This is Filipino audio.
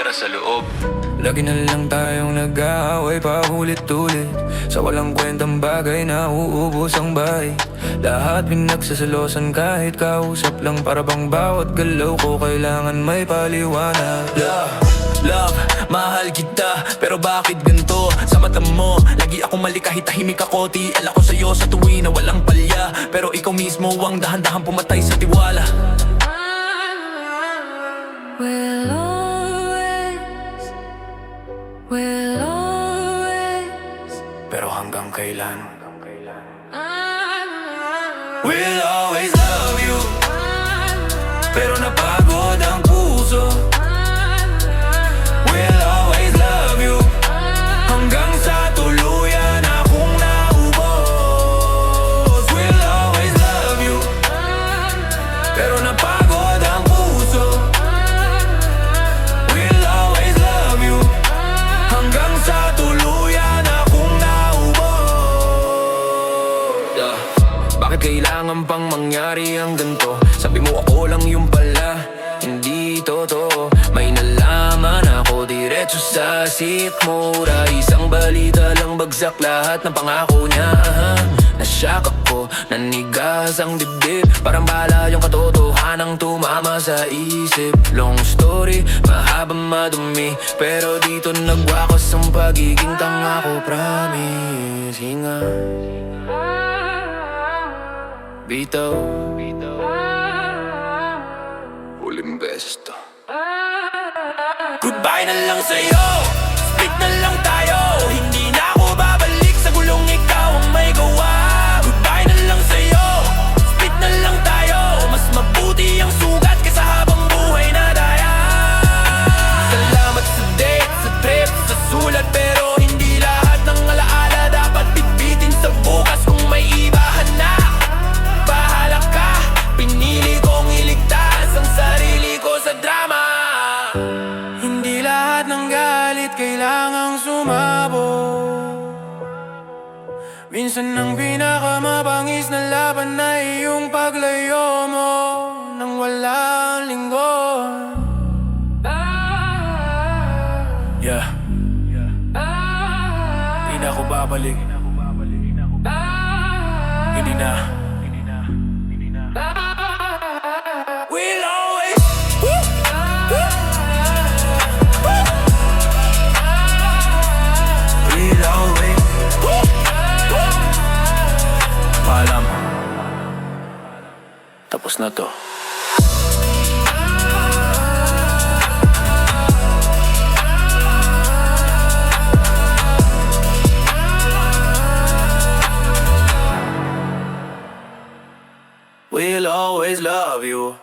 para sa loob. Lagi na lang tayong nag-aaway paulit-ulit sa walang kwentang bagay na uubos ang bahay. Lahat pinagsasalosan kahit kausap lang, para bang bawat galaw ko kailangan may paliwanag. Love, mahal kita, pero bakit ganito? Sa mata mo, lagi ako mali kahit tahimik ako. Tiil ako sa'yo sa tuwi na walang palya, pero ikaw mismo ang dahan-dahan pumatay sa tiwala. We'll always pero hanggang kailan? We'll always love you, pero napagod ang puso. We'll always love you, hanggang sa tuluyan akong naubos. We'll always love you, pero napagod ang puso. We'll always love you, hanggang sa tuluyan akong naubos. Bakit kailangan pang mangyari ang ganito? Sabi mo ako lang yung pala, hindi totoo. May nalaman ako diretso sa sikmura. Isang balita lang bagsak lahat ng pangako niya. Nasyak ako, nanigas ang dibdib, parang bala yung katotohanang tumama sa isip. Long story, mahaba madumi, pero dito nagwakas ang pagiging tanga ko, promise. Hinga, bitaw, huling beses to. Goodbye na lang sa'yo, split na lang tayo. Hindi na ako babalik sa gulong, ikaw ang may gawa. Goodbye na lang sa'yo, split na lang tayo. Mas mabuti ang sugat kaysa habang buhay na daya. Salamat sa date, sa trip, sa sulat, pero hindi lahat ng alaala dapat bitbitin sa bukas. Kung may iba hanap, bahala ka. Pinili kong iligtas ang sarili ko sa drama. Hindi lahat ng galit kailangang sumabog. Minsan ang pinakamabangis na laban na iyong paglayo mo nang walang lingkod. Yeah, di na ako babalik. Hindi na. We'll always we'll always paalam. Tapos na to. We'll always love you.